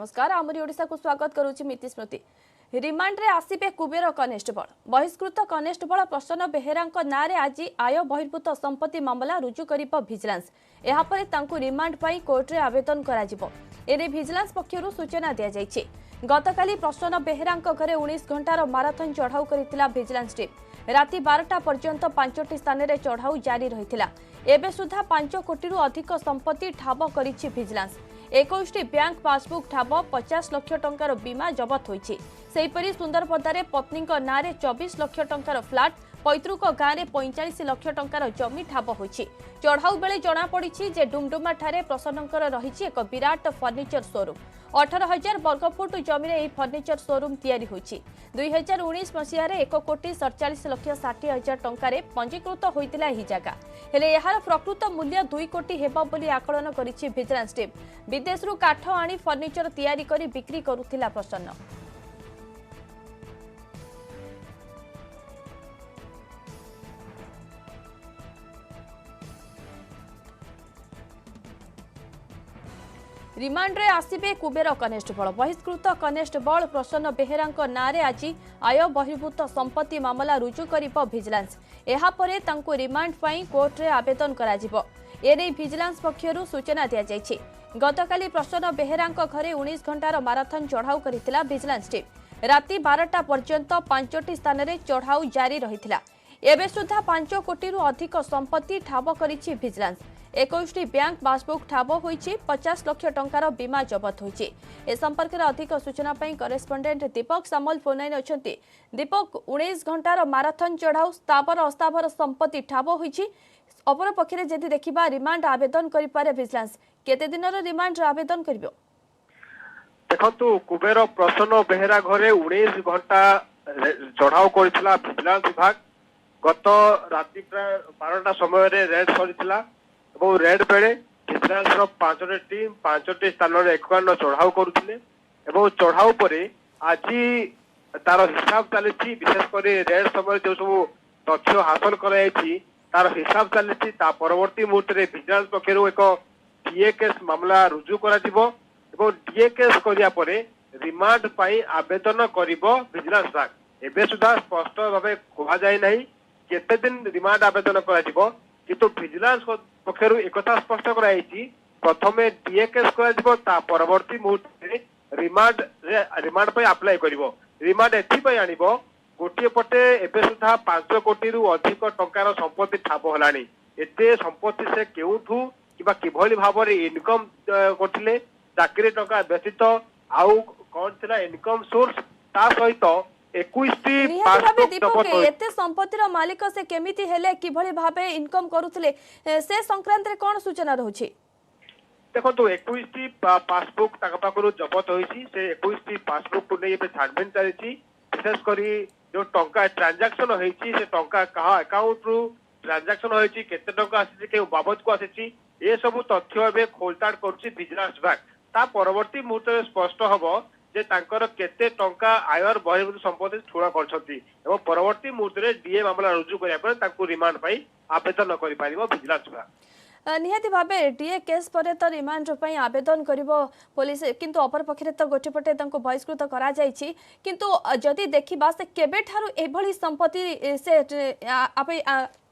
नमस्कार आमरी ओडिशा को स्वागत करुछि मिति स्मृति। रिमांड रे आसीबे कुबेर कनेस्टेबल बहिष्कृत कनेस्टेबल प्रसन्न बेहेरांक नारे आज आय बहिर्भूत संपत्ति मामला रुजु करिब भिजिलेंस। एहा परे तांकु रिमांड पई कोर्ट रे आवेदन कराजिबो। एने भिजिलेंस पक्षरु सूचना दिया जायछि। गतकाली प्रसन्न बेहेरांक घरे 19 घंटार माराथन चढ़ाऊ करितिला भिजिलेंस टीम। राति 12टा पर्यंत 5टी स्थान रे चढ़ाऊ जारी रहितिला। एबे सुधा 5 कोटी रु अधिक संपत्ति ठाब करिछि भिजिलेंस। 21टी बैंक पासबुक ठाब 50 लाख टंकार बीमा जबत होइछि। सेहीपरि सुंदरपदारे पत्नी नारे 24 लाख टंकार फ्लाट पैतृक गाँव में 45 लाख टंकार जमी ठाब होइछि। चढ़ाऊ बेले जना पड़िछि जे डुमडुमा ठारे प्रसन्नकर रहिछि एक विराट फर्निचर शोरूम। 18,000 वर्गफुट जमी में फर्निचर शोरूम तैयारी होइछि। 2019 मसीह 1,47,60,000 टंकार पंजीकृत होइतिला एही जगह। हेले एहार प्रकृत मूल्य 2 कोटी हेबा बोली आकलन करिछि भिजिलेंस टीम। विदेशरू काठ आनी फर्निचर तैयारी करी बिक्री करुथिला प्रसन्न। रिमांड रे आसीबे कुबेर कनेस्टेबल बहिष्कृत कनेस्टेबल प्रसन्न बेहेरांक नारे आज आय बहिर्भूत संपत्ति मामला रुजु करिब भिजिलेंस। एहा परे तांको रिमांड पई कोर्ट रे आवेदन कराजिबो। एने भिजिलेंस पक्षरु सूचना दिया जायछि। गतकाली प्रसन्न बेहेरांक घरे 19 घंटार माराथन चढ़ाऊ करितिला भिजिलेंस टीम। राति 12टा पर्यंत 5टी स्थान रे चढ़ाऊ जारी रहितिला। एबे सुधा 5 कोटी रु अधिक संपत्ति ठाब करिछि भिजिलेंस। 21टी बैंक पासबुक ठाब होइछि। 50 लाख टंकार बीमा जबत होइछि। ए संपर्क में अधिक सूचना पई करेस्पोंडेंट दीपक सामल फोन अछंती। दीपक 19 घंटार माराथन चढ़ाऊ स्थावर अस्थावर संपत्ति ठाब होइछि। अपर पक्षरे जदि देखिबा रिमांड आवेदन करि पारे भिजिलेंस केते दिनर रिमांड आवेदन करिवो? देखंतु कुबेर प्रसन्न बेहेरा घरे 19 घंटा चढ़ाऊ करितला भिजिलेंस विभाग। गत राति प्राय 12टा समय रे रेड सरितला और रेड बेले भिजिलेंस रो 5टी टीम 5टी स्थान रे एककान्न चढ़ाऊ करुथिले एवं चढ़ाऊ परे आज तार हिसाब चली। विशेषकर रेड समय जो सब तथ्य हासिल कराई तार हिसाब चली। परवर्ती मुहूर्त में भिजिलेंस पक्षर एक डीए केस मामला रुजु करा डीए केस करिया परे रिमांड पाई आवेदन करिबो भिजिलेंस विभाग। एबे सुधा स्पष्ट भाव कह जाए नहीं केते दिन रिमांड आवेदन करा किंतु भिजिलेंस पक्षर एक स्पष्ट कराई प्रथमे डीए केस करा परवर्ती मुहूर्त में रिमांड पे अप्लाई करिवो। रिमांड एथि आनिबो गोटे पटे एबे सुधा 5 कोटी रु अधिक टंकार संपत्ति ठाब हलानी। एते संपत्ति से केउठू किबा किभली भाबरे इनकम करथिले चाकरी टंका व्यतीत आउ कोन थिला इनकम सोर्स ता सहित 21टी पासबुक एते संपत्तिर मालिक से केमिति हेले किभली भाबे इनकम करूथिले से संक्रांत रे कोन सूचना रहउछि? देखो 21टी पासबुक ताका पाखरु जबत होइछि। से 21टी पासबुक को नै छानबीन चलिछि। विशेष करी जो टंका ट्रांजैक्शन होइछि से टंका कहा अकाउंट रु ट्रांजैक्शन होइछि केते टंका आछि के बाबत को आछि ए सब तथ्य एबे खोलताड़ करूछि भिजिलेंस विभाग। ता परवर्ती मुहूर्त में स्पष्ट हबो जे तांकर केते टंका आयर बहिर्भूत संपत्ति ठुळा करछथि एवं परवर्ती मुहूर्त में डीए मामला रुजु करिया पर तांको रिमांड पई आवेदन करि पारिबो भिजिलेंस विभाग। निहाती भावे डीए केस पर तो रिमांड पई आवेदन करिवो पुलिस किंतु अपर पक्षरे तो गोटे पटे तांको बहिष्कृत करा जायछि। किंतु जदि देखिबा से केबे थारु एभली संपत्ति से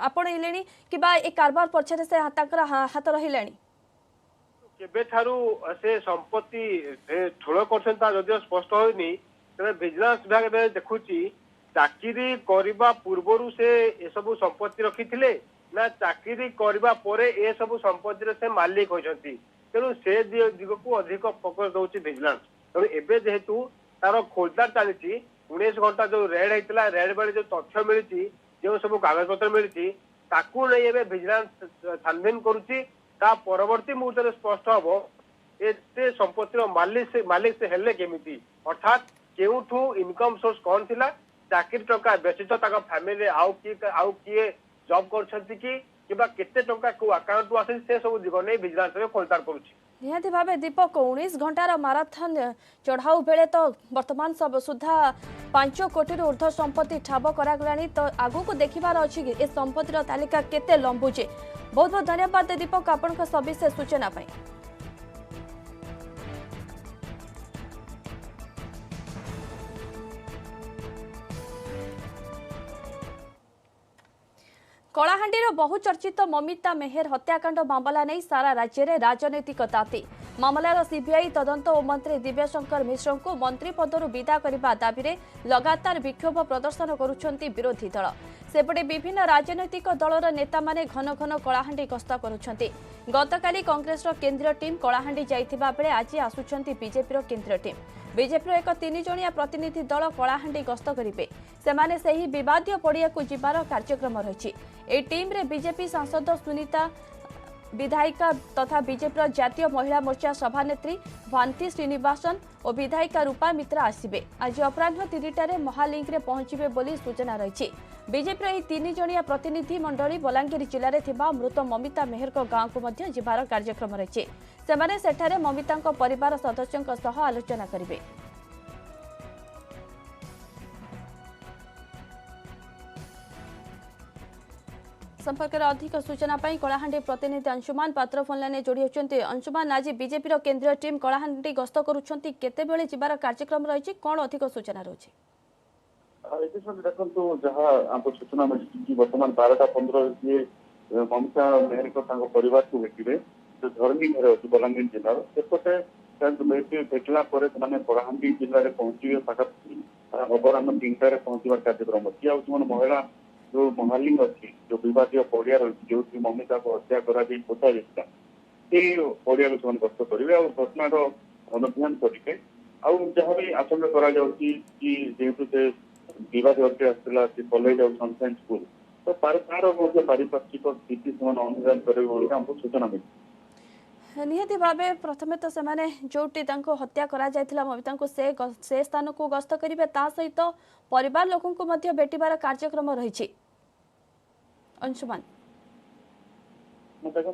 आपण इलेनी किबा ए कारबार पछरे से ताकर हाथ रहिलेनी केबे थारु से संपत्ति ठुळ करछन ता जदि स्पष्ट होइनी तबे भिजिलेंस विभाग बे देखुची चाकरी करबा पूर्वरु से ए सब संपत्ति रखिथिले ना चाकरी करबा परे ए सब संपत्ति से मालिक होइछंती। तेणु से दिग को अधिक फोकस दउची भिजिलेंस। तेणु एबे जेहेतु तार खोलदार चली 19 घंटा जो रेड होइतला रेड बेले जो तथ्य मिली जो सब कागज पत्र मिली ताकू नै एबे भिजिलेंस छानबीन करूची। ता परवर्ती मुहूर्त में स्पष्ट हम एते संपत्तिर मालिक से हेले केमिति अर्थात केउठू इनकम सोर्स कौन थिला चाकरी टंका व्यतीत ताका फैमिली आउ किए जॉब करछथि कि केते टंका को अकाउंट रु आसे से सब दिग नै भिजिलेंस में खोलतार करूची। निहाती भावे दीपक 19 घंटार माराथन चढ़ाऊ बेले तो वर्तमान सब सुधा 5 कोटी ऊर्ध्व संपत्ति ठाब करागलानी। तो आगु को देखिबार अछि ए संपत्तिर तालिका केते लंबुचे। बहुत बहुत धन्यवाद दीपक आपण सविशेष सूचना पाई। कलाहांडीर बहुचर्चित ममिता मेहर हत्याकांड मामला नहीं सारा राज्य में राजनैतिक ताती मामलार सीबीआई तदंत और मंत्री दिव्यशंकर मिश्र को मंत्री पदर विदा करने दाबी में लगातार विक्षोभ प्रदर्शन करुछंती विरोधी दल सेपटे विभिन्न राजनैतिक दलर नेता माने घन घन कलाहांडी गस्त करुछंती गतकाली कांग्रेस केंद्रीय टीम कलाहांडी जाइथिबा बेले आज आसुछंती बीजेपी केंद्रीय टीम बीजेपी एक 3 जणिया प्रतिनिधि दल कलाहांडी गस्त करिवे सेमाने सेही विवादीय पड़िया को जिबार कार्यक्रम रही ए टीम रे बीजेपी सांसद सुनीता विधायिका तथा बीजेपी जातीय महिला मोर्चा सभानेत्री भांति श्रीनिवासन और विधायिका रूपा मित्रा आसिबे आज अपराह्न 3टारे महालिंक रे पहुंचीबे बोली सूचना रही बीजेपी यह 3 जणिया प्रतिनिधि मंडली बलांगीर जिले में थिबा मृत ममिता मेहर गांव को मध्य जिबार कार्यक्रम रही सेमाने सेठारे ममिता परिवार सदस्यों सह आलोचना करिवे। संपर्क में अधिक सूचना पाई कलाहांडी प्रतिनिधि अंशुमान पात्र फोन लाइन जोड़ी होती अंशुमान आज बीजेपी केंद्रीय टीम कलाहांडी गस्त करुछंती केतेबेले जिबार कार्यक्रम रही कौन अधिक सूचना रही देखो जहाँ आपको सूचना मिली बर्तमान 12:15 ममता मेहर परिवार को भेटे जो धरणी घर अच्छी बलांगीर जिलार सेपटे भेटला कलाहांडी जिले में पहुंचे पाखापाखि अपराह्न 3टारे पहुंचार कार्यक्रम अच्छी आ महिला जो महालिंग अच्छी जो विवादीय पड़िया रही जो ममिता को हत्या करा पोता जाता पड़िया को गस्त करेंगे और घटनार अनुध्यान करेंगे आउ जहाँ भी आशंका करेतु से विवाद आसला कलेज और सनसाइन स्कूल तो तार पारिपार्श्विक स्थिति से अनुधान करेंगे हमको सूचना मिली निहती भावे प्रथमे तो सेमाने जोटी तांको हत्या करा जायथिला ममिता को से स्थान को गस्त करिवे ता सहित परिवार लोकन को मध्य भेटिबार कार्यक्रम रही अंशुमान देखो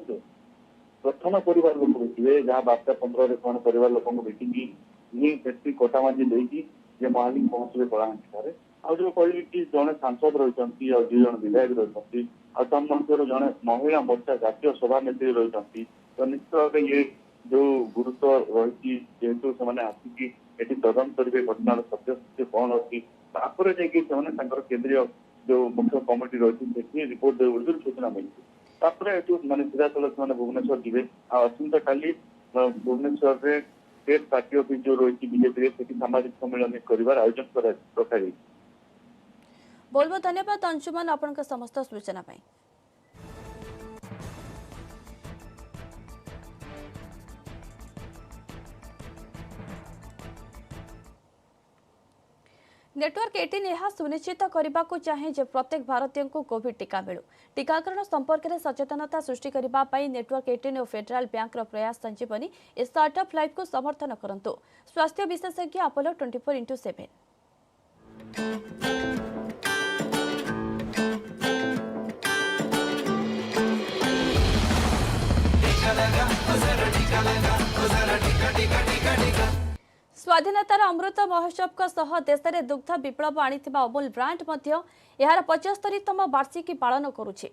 प्रथम परिवार लोक भेटे जहाँ 12:15 परिवार लोक भेटी कटामाजी देकी महालिंग पहुंचे कलाहांडी आ जो कहली कि जड़े सांसद रही और 2 जन विधायक रही मध्य जड़े महिला मोर्चा जातीय सभानेत्री रही तो निश्चित भाव ये जो गुरुत्व रही जेहेतु से आसिकी ये तदंत करेंगे घटनार सत्य कौन अच्छी केंद्रीय जो मुख्य कमिटी रही रिपोर्ट देवे सूचना मिली माने सीधा सड़क भुवनेश्वर जीवे आसंता काली भुवनेश्वर में स्टेट पार्टी ऑफिस जो रही बीजेपी सामाजिक सम्मेलन कर आयोजन रखा बहुत बहुत धन्यवाद अंशुमान आपन समस्त सूचना पाई। नेटवर्क 18 यह सुनिश्चित करने को चाहे जे प्रत्येक भारतीय को कोविड टीका मिलू टीकाकरण संपर्क में सचेतनता सृष्टि करने नेटवर्क 18 और फेडरल बैंक प्रयास संजीवनी इस स्टार्टअप लाइफ को समर्थन करंतु स्वास्थ्य विशेषज्ञ अपोलो 24/7 स्वाधीनतार अमृत महोत्सव सह देश में दुग्ध विप्लव आनी अमूल ब्रांड यार 75तम वार्षिकी पालन करुछि।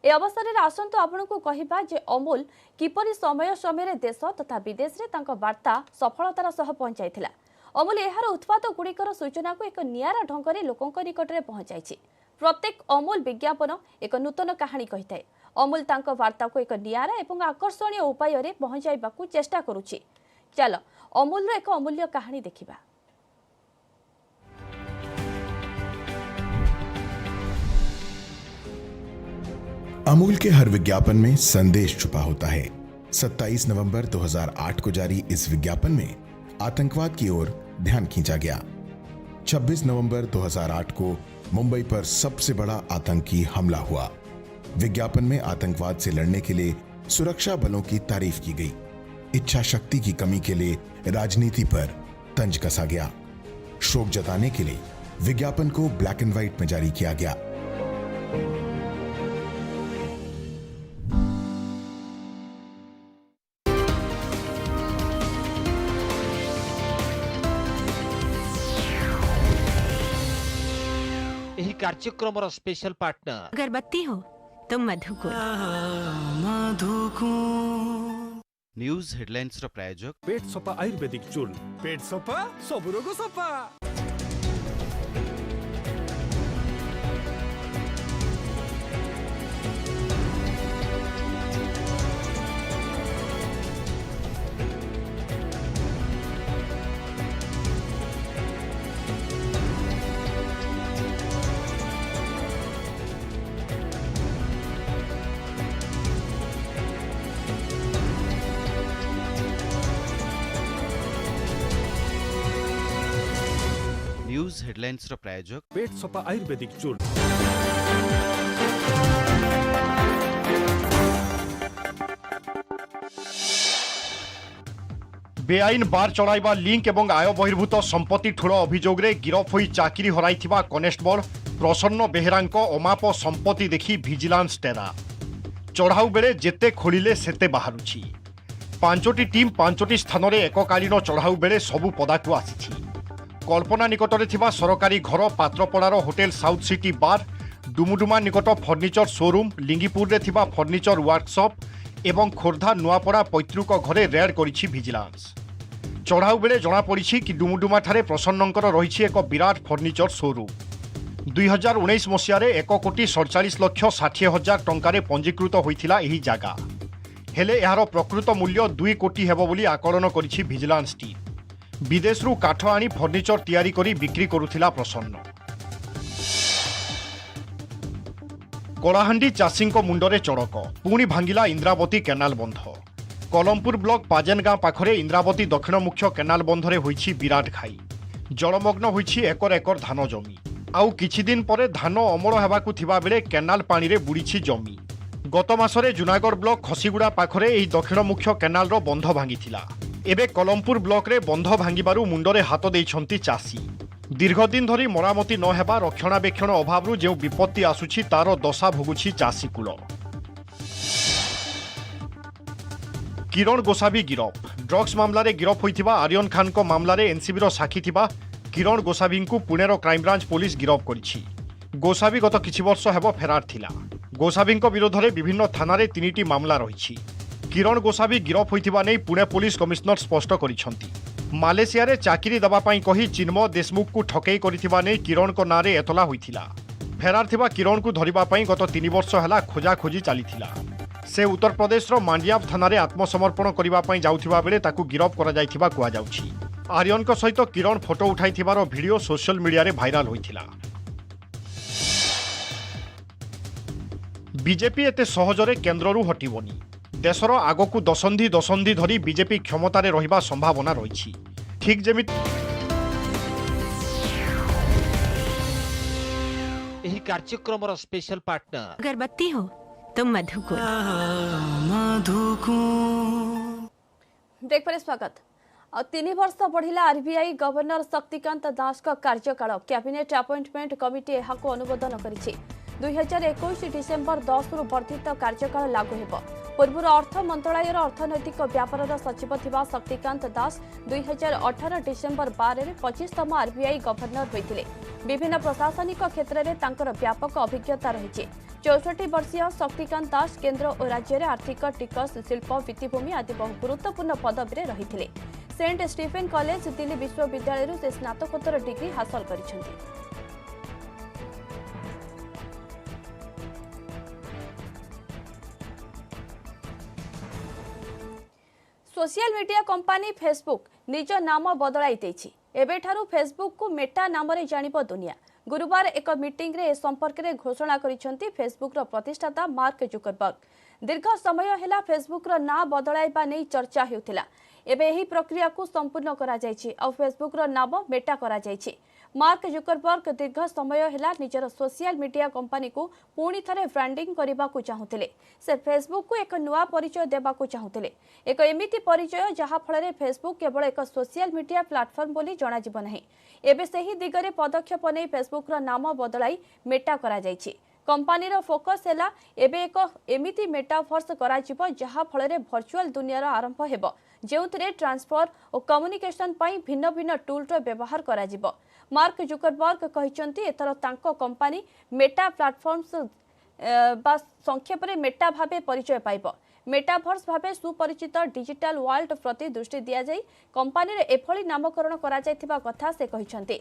ए अवसर में आसतु आपण को कहबा जे अमूल किपरि समय समय देश तथा विदेश में तांको वार्ता सफलतार सह पहुंचाइथिला। अमूल यार उत्पाद गुड़िकर सूचना को एक नियारा ढंग से लोकों निकट में पहुंचाई। प्रत्येक अमूल विज्ञापन एक नूतन कहानी कही थाए। अमूल तांको वार्ता को एक नियारा एवं आकर्षणीय उपाय रे पहुंचाइबा को चेष्टा करुछि। चलो अमूल एक अमूल्य कहानी देखिबा। अमूल के हर विज्ञापन में संदेश छुपा होता है। 27 नवंबर 2008 को जारी इस विज्ञापन में आतंकवाद की ओर ध्यान खींचा गया। 26 नवंबर 2008 को मुंबई पर सबसे बड़ा आतंकी हमला हुआ। विज्ञापन में आतंकवाद से लड़ने के लिए सुरक्षा बलों की तारीफ की गई। इच्छा शक्ति की कमी के लिए राजनीति पर तंज कसा गया। शोक जताने के लिए विज्ञापन को ब्लैक एंड व्हाइट में जारी किया गया। यही कार्यक्रम स्पेशल पार्टनर अगरबत्ती हो तो मधुकुल। न्यूज हेडलाइंस रो प्रायोजक पेट सफा आयुर्वेदिक चूल पेट सफा सब रोग सफा। न्यूज हेडलाइंस रो प्रायोजक पेट सफा आयुर्वेदिक चूर्ण। बेआईन बार चढ़ाइबा लिंक एवं आय बहिर्भूत संपत्ति ठूल अभियोग गिरफ होई चाकरी हराइथिबा कनेस्टेबल प्रसन्न बेहेरांक अमाप संपत्ति देखि विजिलेंस टेरा चढ़ाऊ बेले जेते खोलिले सेते बाहरुछि। पांचटी टीम पांचटी स्थान में एककालीन चढ़ाऊ बेले सबु पदाकु आसिछि। कल्पना निकटरे थिबा सरकारी घर पात्रपड़ार होटेल साउथ सिटी बार डुमुडुमा निकट फर्निचर शोरूम लिंगीपुर रे थिबा फर्निचर वर्कशॉप एवं खोर्धा नुआपड़ा पैतृक घरे रेड करिछि विजिलेंस। चढ़ाऊ बेले जना पड़िछि कि डुमुडुमा ठारे प्रसन्नंकर रहिछि एक विराट फर्निचर शोरूम। 2019 मसीहारे 1,47,60,000 टंकारे पंजीकृत होइथिला एही जागा हेले एहार प्रकृत मूल्य 2 कोटी हेबो बोली आकलन करिछि विजिलेंस टीम। विदेशरू काठ आनी फर्निचर तैयारी करी बिक्री करुथिला प्रसन्न। कलाहांडी चाषींक मुंडरे चड़क पुणी भांगिला इंद्रावती केनाल बंध। कलमपुर ब्लॉक पाजेनगां पाखरे इंद्रावती दक्षिण मुख्य केनाल बंधरे होइछि विराट खाई। जलमग्न होइछि एकर एकर धान जमी। आउ किछि दिन परे धान अमल हेबाकु थिबा बेले केनाल पानी रे बुड़ीछि जमी। गत मासरे जुनागढ़ ब्लॉक खसीगुड़ा पाखरे एही दक्षिण मुख्य केनाल रो बंध भांगिथिला। एबे कलमपुर ब्लॉक रे बंध भांगिबारु मुंडरे हाथ देइछंती चाषी। दीर्घदिन धरी मरामती न हेबा रक्षणाबेक्षण अभावरू जो विपत्ति आसुछि तार दशा भोगुछि चाषी कूल। किरण गोसावी गिरफ। ड्रग्स मामलारे गिरफ होइथिबा आर्यन खान को मामलारे एनसीबी रो साक्षी थिबा किरण गोसावी को पुणेर क्राइमब्रांच पुलिस गिरफ करिछि। गोसावी गत किछि वर्ष हेबो फेरार थिला। गोसावी विरोध में विभिन्न थानारे 3टी मामला रहिछि। किरण गोसावी गिरफ होइथिबा नै पुणे पुलिस कमिश्नर स्पष्ट करिसंती। मालेशिया रे चाकरी दबा पाई कही चिन्मय देशमुख को ठकई करिथिबा नै किरण को नारे एतला होइथिला। फेरार थिबा किरण को धरिबा पाई गत 3 वर्ष हैला खोजा खोजी चलीथिला। से उत्तर प्रदेश रो मांडियाब थानारे आत्मसमर्पण करिबा पाई जाउथिबा बेले ताकू गिरफ करा जाइथिबा कुआ जाउछि। आर्यन को सहित किरण फोटो उठाइथिबार वीडियो सोशल मीडिया रे भाइराल होइथिला। बीजेपी एते सहजरे केंद्ररू हटिबनी। देशर आगकू दशंधि धरी बीजेपी क्षमतारे रहिबा संभावना रही। ठीक जेमिति एही कार्यक्रम स्पेशल पार्टनर अगरबत्ती हो तो मधुकुल। ब्रेक पर स्वागत। 3 वर्ष बढ़िला आरबीआई गवर्नर शक्तिकांत दास का कार्यकाल। कैबिनेट अपॉइंटमेंट कमिटी एहाको अनुमोदन करिछि। 2021 डिसेम्बर 10 रु वर्धित कार्यकाल लागू हेब। पूर्व अर्थ मंत्रालय अर्थनैतिक व्यापार सचिव थिबा शक्तिकांत दास 2018 डिसेम्बर 12 रे 25तम आरबीआई गवर्नर होइथिले। विभिन्न प्रशासनिक क्षेत्र में तांकर व्यापक अभिज्ञता रही। 64 वर्षीय शक्तिकांत दास केंद्र और राज्य में आर्थिक टिकस शिल्प भित्तिभूमि आदि बहु गुरुत्वपूर्ण पदवी रही। सेंट स्टीफेन कॉलेज दिल्ली विश्वविद्यालय से स्नातकोत्तर डिग्री हासिल करिसेंति। सोशल मीडिया कंपनी फेसबुक निज नाम बदलाई देछि। एबेठारु फेसबुक को मेटा नाम रे जानिबो दुनिया। गुरुवार एक मीटिंग रे संपर्क रे घोषणा करिसेंति फेसबुक रो प्रतिष्ठाता मार्क जुकरबर्ग। दीर्घ समय हेला फेसबुक रो ना बदलाइबा नै चर्चा हेउथिला। एबे एही प्रक्रिया को संपूर्ण करा जायछि और फेसबुक रो नाम मेटा करा जायछि। मार्क जुकरबर्ग दीर्घ समय हेला निजर सोशल मीडिया कंपनी को पुणी थरे ब्रांडिंग करबा को चाहुथिले। से फेसबुक को एक नुआ परिचय देबा को चाहुथिले। एक एमिति परिचय जहा फଳରେ फेसबुक केवल एक सोशल मीडिया प्लेटफॉर्म बोली जणा जीव नाही। एबे सेही दिगरे पदक्षेप नै फेसबुक रो नाम बदलाई मेटा करा जायछि। कंपनी रो फोकस हैला एबे एक एमिति मेटावर्स करा जीव जहा फଳରେ वर्चुअल दुनिया रो आरंभ हेबो जेउथरे ट्रांसफर और कम्युनिकेशन पई भिन्न भिन्न टूल रो व्यवहार करा जीव। मार्क जुकरबर्ग कहिसंती एथर तांको कंपनी मेटा प्लेटफॉर्म्स बा संक्षेप रे मेटा भाबे परिचय पाइबो। मेटावर्स भाबे सुपरिचित डिजिटल वर्ल्ड प्रति दृष्टि दिया जाई कंपनी रे एफळी नामकरण करा जायथिबा कथा से कहिसंती।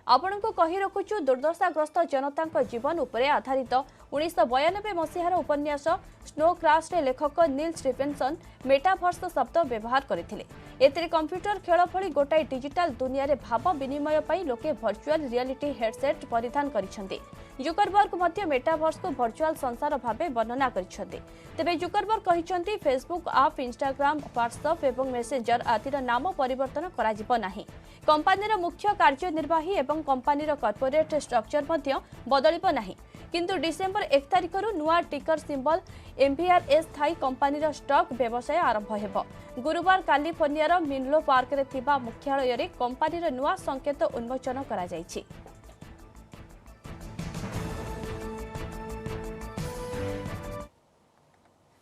आपनको कहि रखुछु दुर्दशाग्रस्त जनता जीवन उपरे आधारित 1992 मसीहार उपन्यास स्नो क्रैश रे लेखक नील स्टीफेनसन मेटावर्स शब्द व्यवहार करथिले। एतरे कंप्यूटर खेल भली गोटाई डिजिटल दुनिया रे भाव विनिमय पई लोके वर्चुअल रियलिटी हेडसेट परिधान करिसंती। जुकरबर्ग मध्य मेटावर्स को वर्चुअल संसार भावे वर्णना करिसेंती। तेबे जुकरबर्ग कहिसेंती फेसबुक आप, इंस्टाग्राम, व्हाट्सएप एवं मेसेंजर आदिर नाम परिवर्तन कराजिबो नाही। कंपनीर मुख्य कार्यनिर्वाही एवं कंपनीर कॉर्पोरेट स्ट्रक्चर मध्य बदलिबो नाही। किंतु डिसेंबर 1 तारिख नुआ टिकर सिंबल MVRS थाई कंपनीर स्टॉक व्यवसाय आरंभ हेबो। गुरुवार कैलिफोर्नियार मिनलो पार्क रे थिबा मुख्यालय रे कंपनीर नुआ संकेत उन्मोचन करा जायछि।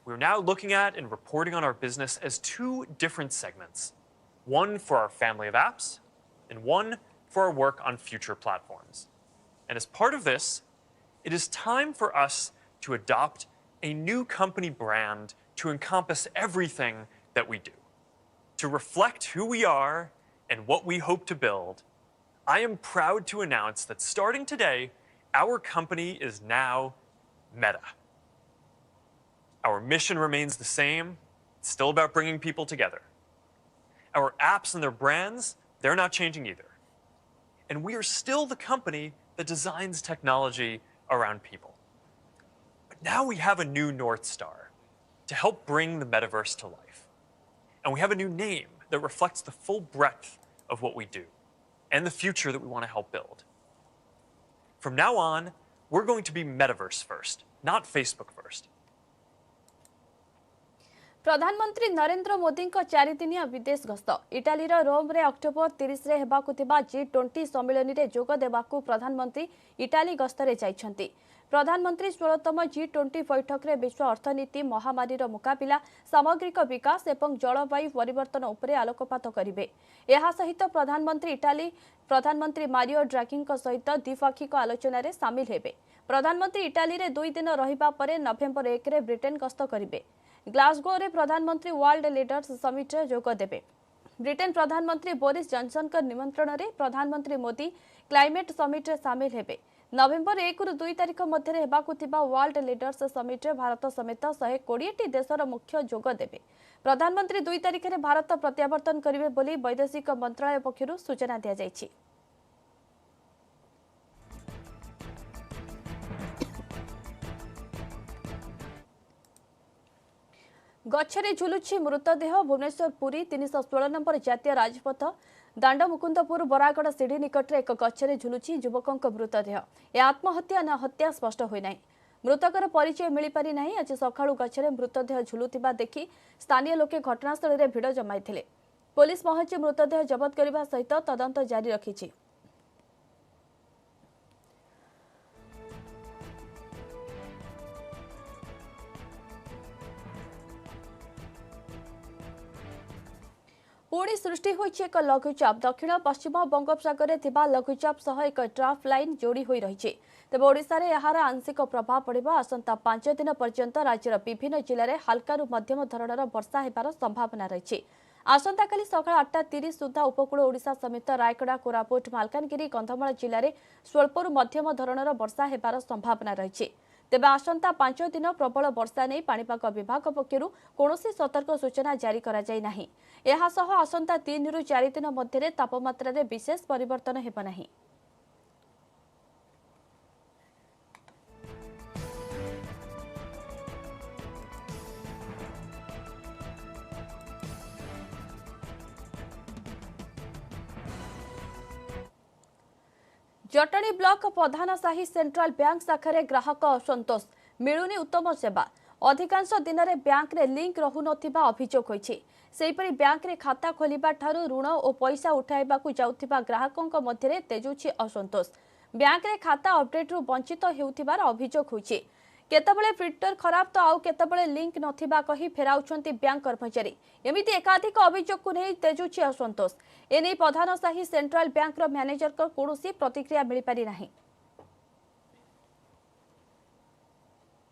We're now looking at and reporting on our business as two different segments. One for our family of apps and one for our work on future platforms. And as part of this, it is time for us to adopt a new company brand to encompass everything that we do. To reflect who we are and what we hope to build, I am proud to announce that starting today, our company is now Meta. Our mission remains the same. It's still about bringing people together. Our apps and their brands, they're not changing either. And we are still the company that designs technology around people. But now we have a new North Star to help bring the metaverse to life. And we have a new name that reflects the full breadth of what we do and the future that we want to help build. From now on, we're going to be metaverse first, not Facebook first. प्रधानमंत्री नरेंद्र मोदी चारिदिनिया विदेश गस्त इटालीर रोम रे October 30 रे हेबाकु थिबा G20 सम्मेलन रे जोग देबाकु प्रधानमंत्री इटाली गस्तरे जाइछंती। प्रधानमंत्री 16तम G20 बैठक रे विश्व अर्थनीति, महामारीर मुकाबिला, सामग्रिक विकास एवं जलवायु परिवर्तन उपरे आलोकपात करिवे। एहा सहित प्रधानमंत्री इटाली प्रधानमंत्री मारियो ड्राघी सहित द्विपाक्षिक आलोचना रे शामिल हेबे। प्रधानमंत्री इटाली रे 2 दिन रहिबा परे नवेम्बर 1 रे ब्रिटेन गस्त करिवे। ग्लासगो रे प्रधानमंत्री वर्ल्ड लीडर्स समिट रे जोग देबे। ब्रिटेन प्रधानमंत्री बोरिस जॉनसन का निमंत्रण रे प्रधानमंत्री मोदी क्लाइमेट समिट रे शामिल हेबे। नवेम्बर 1 रु 2 तारिख मध्य हेबाकु थिबा वर्ल्ड लीडर्स समिट रे भारत समेत 120 देशर मुख्य जोग देबे। प्रधानमंत्री 2 तारिख रे भारत प्रत्यावर्तन करिवे बोली वैदेशिक मंत्रालय पक्षरु सूचना दिया जायछि। गच्छरे झुलुछि मृतदेह भुवनेश्वर पुरी 316 नंबर जातीय राजपथ दांड मुकुंदपुर बरागड़ सीढ़ी निकट एक गच्छरे झुलुछि युवक मृतदेह। यह आत्महत्या न हत्या स्पष्ट होई नाही। मृतकर परिचय मिली पारि नाही। आज सकाळु गच्छरे मृतदेह झुलुथिबा देखि स्थानीय लोके घटनास्थल रे भिड़ जमाइथिले। पुलिस पहुंची मृतदेह जबत करबा सहित तदंत जारी रखिछि। पुणी सृष्टि होइछि एक लघुचाप। दक्षिण पश्चिम बंगोपसागर थिबा लघुचाप सह एक ट्रफ लाइन जोड़ी होई रहिछि। तेबे ओडिशा रे एहार आंशिक प्रभाव पड़िबा। आसंता 5 दिन पर्यंत राज्यर विभिन्न जिले में हल्का मध्यम धरणर वर्षा हेबार संभावना रहिछि। आसंता काली सकाळ 8:30 सुधा उपकूल ओडिशा समेत रायगड़ा, कोरापुट, मालकानगिरी, कंधमाल जिले में स्वल्परू मध्यम धरणर वर्षा हेबार संभावना रहिछि। तेबे आसंता 5 दिन प्रबल वर्षा नहीं पाणीपाग विभाग पक्षरु कोनोसी सतर्क सूचना जारी करा जाय नाही। एहा सह आसंता 3 रु 4 दिन मध्य तापमात्रा रे विशेष परिवर्तन हेबा नाही। जटणी ब्लॉक प्रधानसाही सेंट्रल बैंक शाखा ग्राहक असंतोष मिलुनी उत्तम सेवा। अधिकांश दिन में बैंक रे लिंक रहु नथिबा अभियोग होइछि। सेहिपरि बैंक रे खाता खोलिबा ठारू ऋण और पैसा उठाइबाकू जाउथिबा ग्राहकंक मध्यरे तेजुछि असंतोष। बैंक रे खाता अपडेट रु वंचित हेउथिबार अभियोग होइछि। केतबेले प्रिंटर खराब तो आउ केतबेले लिंक नथिबा कही फेराउछंती बैंक कर्मचारी। एमिति एकाधिक अभियोग को नहीं तेजुछि असंतोष। एने प्रधानसाही सेंट्रल बैंक रो मैनेजर को कोनोसी प्रतिक्रिया मिली पारि नाही।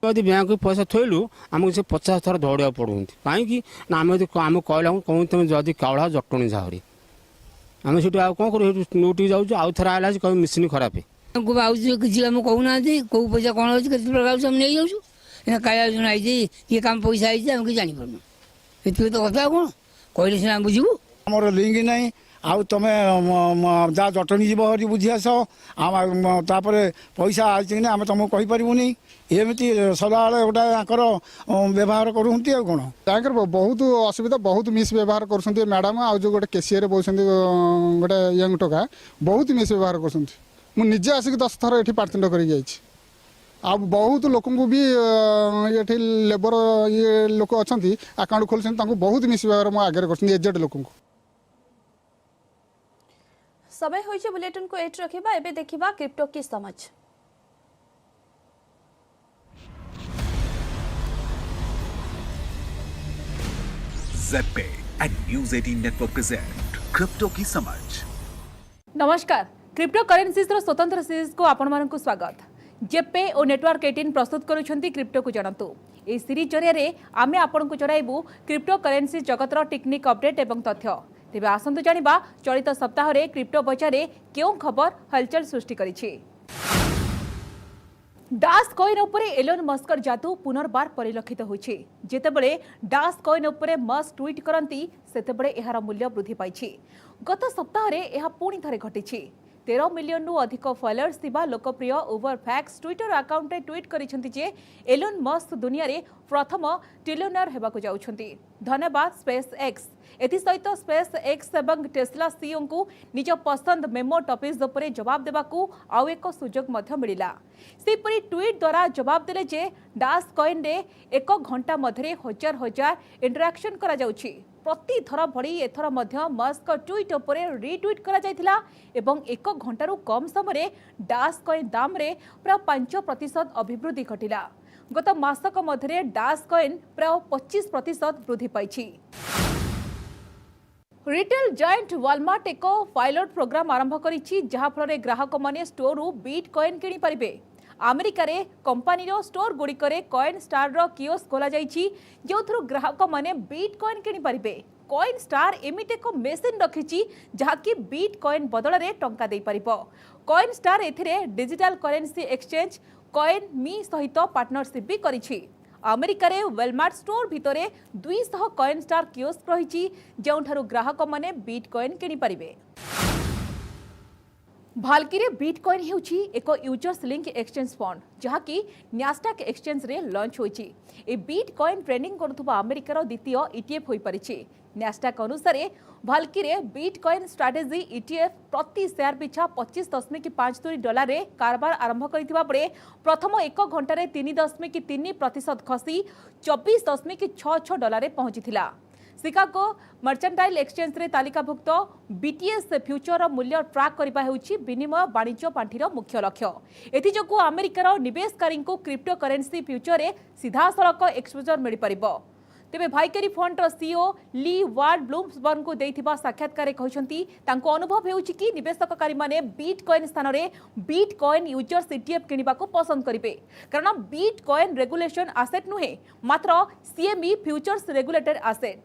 यदि बैंक पैसा थोलु आमको से 50 थर दौड़ा पड़ुंट कहीं आम आम कहला कौन तुम जदि काढ़ा जटणी झाहरी आम से कौन कर नोट जाऊँ आउ थे आला कहीं मेसीन खराब है किसी आम कहूना कौ पैसा कौन अच्छे प्रकार नहीं जाऊँ क्या आई किए कम पैसा आई आम कि जापर ये तो कथा कौन कहले सीना बुझू आमर लिंक ना आउ तुमे जा जटनी जीव हरी बुझी आस तापर पैसा आई आम तुमको कहीपरूनी एमती सदाबे गोटे व्यवहार करते आ कौन ତାଙ୍କର ବହୁତ ଅସୁବିଧା ବହୁତ ମିସ୍ ବ୍ୟବହାର କରୁଛନ୍ତି ମ୍ୟାଡ଼ାମ ଆଉ ଯେଉଁ ଗୋଟେ କେସିଆରେ ବଉଛନ୍ତି ଗୋଟେ ୟଙ୍ଗ ଟୋକା ବହୁତ ମିସ୍ ବ୍ୟବହାର କରୁଛନ୍ତି ମୁଁ ନିଜେ ଆସିକି 10 ଥର ଏଠି ପାର୍ଥିଣ୍ଡ କରିକି ଯାଇଛି ଆଉ ବହୁତ ଲୋକଙ୍କୁ ବି ଏଠି ଲେବର ଇଏ ଲୋକ ଅଛନ୍ତି ଆକାଉଣ୍ଟ ଖୋଲୁଛନ୍ତି ତାଙ୍କୁ ବହୁତ ମିସ୍ ବ୍ୟବହାର ମୋ ଆଗରେ କରୁଛନ୍ତି ଏଜେଡ୍ ଲୋକଙ୍କୁ समय होइछे बुलेटिन को एट रखिबा एबे देखिबा क्रिप्टो की समझ ZebPay and News 18 network present crypto की समझ। नमस्कार क्रिप्टो करेन्सीज रो स्वतंत्र सीरीज को आपण मानकु स्वागत। जेपे और नेटवर्क 18 प्रस्तुत करूछंती क्रिप्टो को जानतु। ए सीरीज जरिया आमे आपण को जणाइबु क्रिप्टो करेन्सी जगत रो टेक्निक अपडेट एवं तथ्य। तेबे आसंतु जानिबा चलित सप्ताह रे क्रिप्टो बजार रे केउ खबर हलचल सृष्टि करिछि। डास कॉइन उपरे एलोन मस्कर जादू पुनर्बार परिलक्षित होइछि। जेतेबेले डास कॉइन उपरे मस्क ट्वीट करंती सेतेबेले एहार मूल्य वृद्धि पाइछि। गत सप्ताह रे एहा पुणी थरे घटिछि। 13 मिलियन रु अधिक फॉलोअर्स थिबा लोकप्रिय ओवरफैक्स ट्विटर अकाउंट रे ट्वीट करिसेंती जे एलोन मस्क दुनिया रे प्रथम ट्रिलियनर हेबाकु जाउछंती। धन्यवाद स्पेस एक्स। एथि सहित स्पेस एक्स एवं टेस्ला सीईओ को निज पसंद मेमो टॉपिक्स उपरे जवाब देबाकू आउ एक सुजोग मध्य मिलिला। सेपरी ट्वीट द्वारा जवाब देले जे डास कॉइन रे 1 घंटा मध्यरे हजार हजार इंटरैक्शन करा जाउछि। प्रति थर भड़ी एथर मध्य मस्क ट्वीट उपरे रीट्वीट करा जायथिला एवं 1 घंटारू कम समय डास कॉइन दाम रे प्राय 5% अभिवृद्धि घटिला। गत मासक मध्यरे डास कॉइन प्राय 25% वृद्धि पाइछि। रिटेल जायंट वालमार्ट एक पायलट प्रोग्राम आरंभ करिछि जहा फल ग्राहक माने स्टोर रु बिटकॉइन किनि परिबे। अमेरिका रे कंपनी रो स्टोर गुड़िकरे कॉइन स्टार रो कियोस्क खोला जाइछि जोथरो ग्राहक माने बिटकॉइन किनि परिबे। कॉइन स्टार एमिते को मेसिन रखिछि जहा कि बिटकॉइन बदल रे टंका देई परिबो। कॉइन स्टार एथिरे डिजिटल करेंसी एक्सचेंज कॉइन मी सहित पार्टनरशिप भी करिछि। अमेरिका रे वेलमार्ट स्टोर भितरे 200 कॉइन स्टार कियोस्क रहिछि जोंठारु ग्राहक माने बिटकॉइन किनि परिबे। भाल्की रे बिटकॉइन हेउछि एक यूजर्स लिंक एक्सचेंज फंड जहाकि न्यास्डाक एक्सचेंज रे लॉन्च होइछि। ए बिटकॉइन ट्रेडिंग करुथबा अमेरिकार द्वितीय ईटीएफ होई परिछि। न्यास्डाक अनुसार भाल्की रे बिटकॉइन स्ट्रैटेजी ईटीएफ प्रति शेयर पिछा $25.53 रे कारबार आरंभ करिथिबा परे प्रथम 1 घंटा रे 3.3% खसी $24.66 रे पहुंचीथिला। शिकागो मर्चेंटाइल एक्सचेंज रे तालिकाभुक्त बीटीएस फ्यूचर मूल्य ट्रैक करबा हेउछि विनिमय वाणिज्य पांठीर मुख्य लक्ष्य। एथि जोगु अमेरिकार निवेशकारी को क्रिप्टो करेंसी फ्यूचर रे सीधा सड़क एक्सपोजर मिल परिबो। तेबे भाइकारी फंड सीईओ ली वार्ड ब्लूमसबर्ग को देइथिबा साक्षात्कार कहउछंती तांको अनुभव हेउछि कि निवेशककारी माने बिटकॉइन स्थान रे बिटकॉइन यूजर्स ईटीएफ किनिबा को पसंद करिवे कारण बिटकॉइन रेगुलेशन एसेट नुहे मात्र सीएमई फ्यूचर्स रेगुलेटेड एसेट।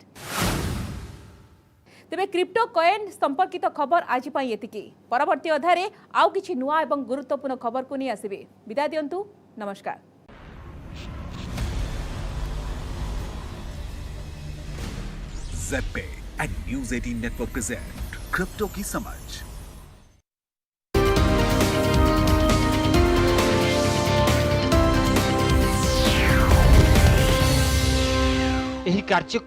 तेबे क्रिप्टो कॉइन संपर्कित खबर आज पई एतिकी। परवर्ती अध्याय आउ किछि नुआ एवं गुरुत्वपूर्ण खबर को नि आसीबे। विदाय दियंतु नमस्कार। ZebPay and News 18 network present crypto की समझ। एही कार्यक्रम